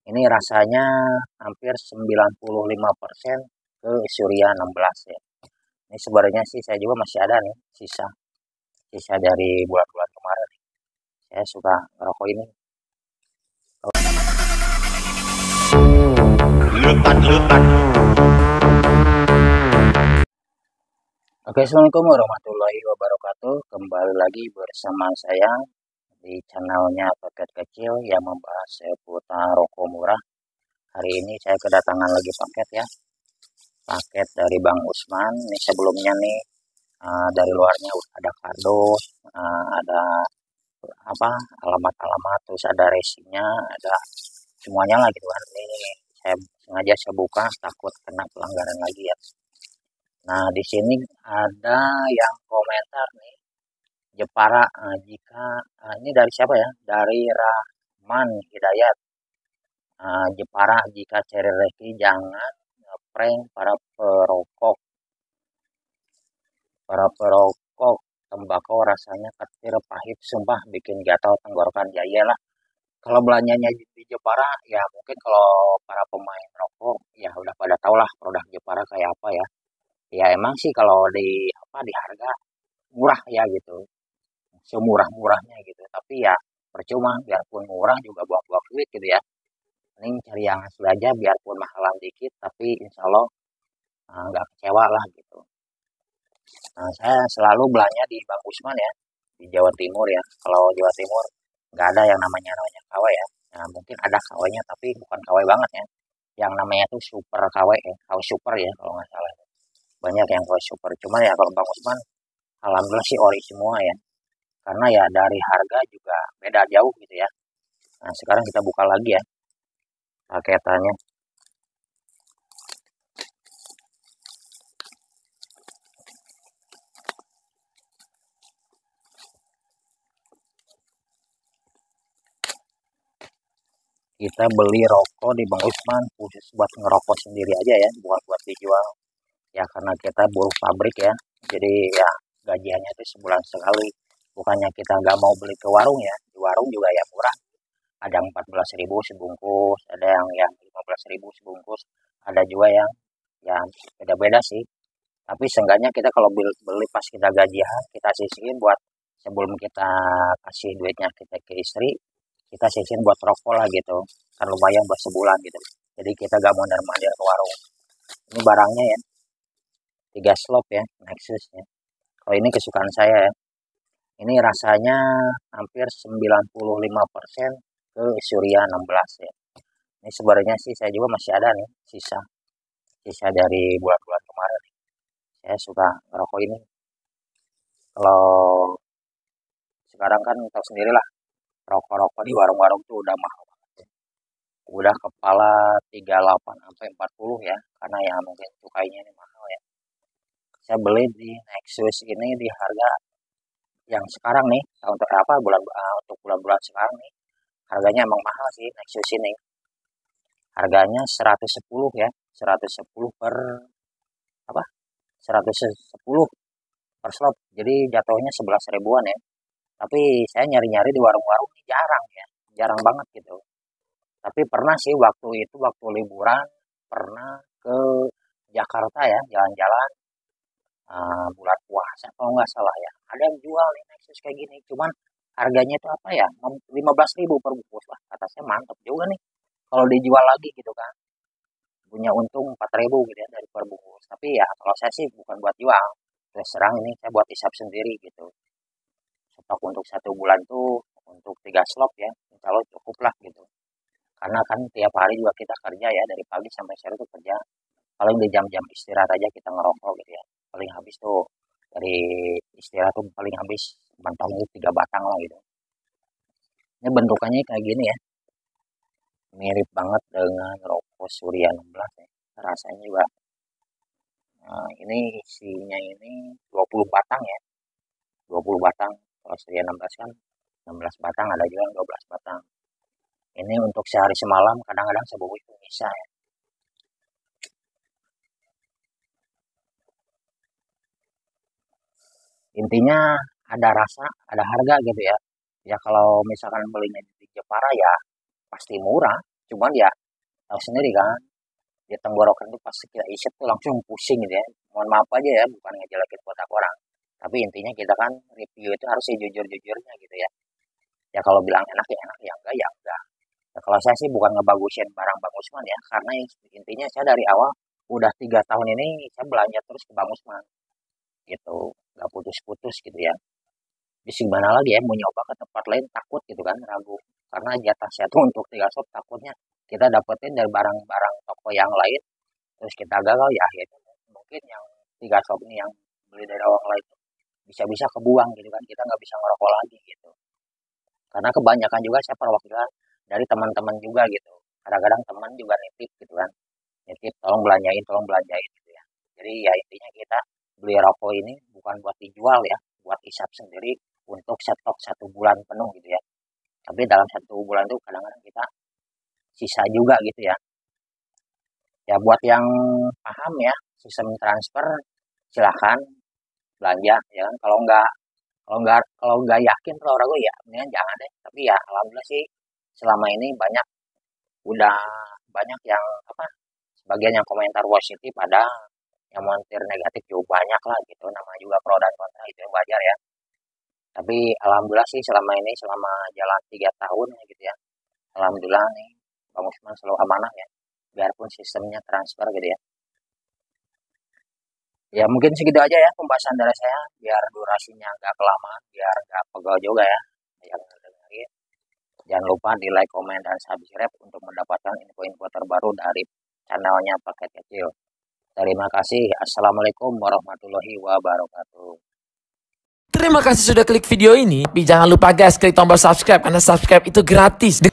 Ini rasanya hampir 95% ke Surya 16 ya. Ini sebenarnya sih saya juga masih ada nih sisa sisa dari bulan-bulan kemarin. Saya suka ngerokok ini. Letak-letak. Oke, assalamualaikum warahmatullahi wabarakatuh. Kembali lagi bersama saya di channelnya Paket Kecil yang membahas seputar rokok murah. Hari ini saya kedatangan lagi paket dari Bang Usman. Ini sebelumnya nih dari luarnya ada kardus, ada apa alamat-alamat, terus ada resinya, ada semuanya lah gitu kan. Ini saya sengaja buka takut kena pelanggaran lagi ya. Nah, di sini ada yang komentar nih, Jepara, jika ini dari siapa ya? Dari Rahman Hidayat. Jepara, jika cari rezeki jangan ngeprank para perokok tembakau rasanya ketir pahit sumpah bikin gatal tenggorokan. Ya iyalah, kalau belanjanya di Jepara ya mungkin kalau para pemain rokok ya udah pada tau lah produk Jepara kayak apa ya. Ya emang sih kalau di harga murah ya gitu, semurah-murahnya gitu. Tapi ya percuma, biarpun murah juga buang-buang duit gitu ya. Mending cari yang asli aja biarpun mahalan dikit, tapi insya Allah nggak kecewa lah gitu. Nah, saya selalu belanja di Bang Usman ya, di Jawa Timur ya. Kalau Jawa Timur nggak ada yang namanya KW ya. Nah, mungkin ada KW-nya tapi bukan KW banget ya. Yang namanya tuh super KW ya, KW super ya kalau nggak salah. Banyak yang KW super. Cuman ya kalau Bang Usman, alhamdulillah sih ori semua ya. Karena ya dari harga juga beda jauh gitu ya. Nah, sekarang kita buka lagi ya paketannya. Kita beli rokok di Bang Usman khusus buat ngerokok sendiri aja ya, bukan buat dijual. Ya karena kita buruh pabrik ya, jadi ya gajiannya itu sebulan sekali. Bukannya kita nggak mau beli ke warung ya, di warung juga ya murah. Ada 14.000 sebungkus, ada yang 15.000 sebungkus, ada juga yang beda-beda sih. Tapi seenggaknya kita kalau beli pas kita gajian, kita sisihin buat sebelum kita kasih duitnya kita ke istri, kita sisihin buat rokok lah gitu. Kan lumayan buat sebulan gitu. Jadi kita gak mondar-mandir ke warung. Ini barangnya ya, 3 slop ya, Nexus ya. Kalau ini kesukaan saya ya. Ini rasanya hampir 95% ke Surya 16 ya. Ini sebenarnya sih saya juga masih ada nih sisa dari bulan-bulan kemarin. Saya suka ngerokok ini. Kalau sekarang kan tahu sendiri lah, rokok-rokok di warung-warung tuh udah mahal banget ya. Udah kepala 38 sampai 40 ya, karena ya mungkin cukainya ini mahal ya. Saya beli di Nexus ini di harga yang sekarang nih, untuk apa untuk bulan-bulan sekarang nih, harganya emang mahal sih Nexus ini. Harganya 110 ya, 110 per apa? 110 per slot. Jadi jatuhnya 11 ribuan ya. Tapi saya nyari-nyari di warung-warung ini jarang ya, jarang banget gitu. Tapi pernah sih waktu liburan, pernah ke Jakarta ya, jalan-jalan bulan puasa kalau nggak salah ya. Ada yang jual nih Nexus kayak gini, cuman harganya itu apa ya, 15.000 per bungkus lah. Kata saya mantap juga nih kalau dijual lagi gitu kan. Punya untung 4.000 gitu ya dari per bungkus. Tapi ya kalau saya sih bukan buat jual. Terus terang ini saya buat hisap sendiri gitu. Stok untuk 1 bulan tuh untuk 3 slop ya, insya Allah cukup lah gitu. Karena kan tiap hari juga kita kerja ya, dari pagi sampai sore tuh kerja. Paling di jam-jam istirahat aja kita ngerokok gitu ya. Paling habis tuh dari istirahat tuh paling habis batang itu 3 batang lah gitu. Ini bentukannya kayak gini ya, mirip banget dengan rokok Surya 16 ya. Rasanya juga ini isinya ini 20 batang ya, 20 batang. Kalau Surya 16 kan 16 batang, ada juga yang 12 batang. Ini untuk sehari semalam, kadang-kadang sebungkus itu bisa ya. Intinya ada rasa, ada harga gitu ya. Ya kalau misalkan belinya di Jepara ya pasti murah. Cuman ya tahu sendiri kan, di tenggorokan tuh pasti kita isep tuh langsung pusing gitu ya. Mohon maaf aja ya, bukan ngejelekin kotak orang. Tapi intinya kita kan review itu harus jujur-jujurnya gitu ya. Ya kalau bilang enak ya enggak ya enggak. Ya, kalau saya sih bukan ngebagusin barang Bang Usman ya, karena intinya saya dari awal udah 3 tahun ini saya belanja terus ke Bang Usman gitu, nggak putus-putus gitu ya. Jadi gimana lagi ya, mau nyoba ke tempat lain takut gitu kan, ragu. Karena jatah saya tuh untuk 3 shop takutnya kita dapetin dari barang-barang toko yang lain, terus kita gagal ya akhirnya mungkin yang 3 shop ini yang beli dari orang lain bisa-bisa kebuang gitu kan, kita nggak bisa ngerokok lagi gitu. Karena kebanyakan juga saya perwakilan dari teman-teman juga gitu. Kadang-kadang teman juga nitip gitu kan, nitip tolong belanjain gitu ya. Jadi ya intinya kita beli rokok ini bukan buat dijual ya, buat isap sendiri untuk stok 1 bulan penuh gitu ya. Tapi dalam 1 bulan itu kadang-kadang kita sisa juga gitu ya. Ya buat yang paham ya sistem transfer silahkan belanja ya kan. Kalau nggak yakin kalau ragu ya mendingan jangan deh. Tapi ya alhamdulillah sih selama ini udah banyak yang apa, sebagian yang komentar positif, ada yang montir negatif juga banyak lah gitu, nama juga pro dan kontra itu yang wajar ya. Tapi alhamdulillah sih selama ini, selama jalan 3 tahun gitu ya, alhamdulillah nih Bang Usman selalu amanah ya, biarpun sistemnya transfer gitu ya. Ya mungkin segitu aja ya pembahasan dari saya, biar durasinya agak kelamaan, biar nggak pegel juga ya yang dengerin. Jangan lupa di like, komen, dan subscribe untuk mendapatkan info-info terbaru dari channelnya Paket Kecil. Terima kasih. Assalamualaikum warahmatullahi wabarakatuh. Terima kasih sudah klik video ini. Tapi jangan lupa guys, klik tombol subscribe karena subscribe itu gratis.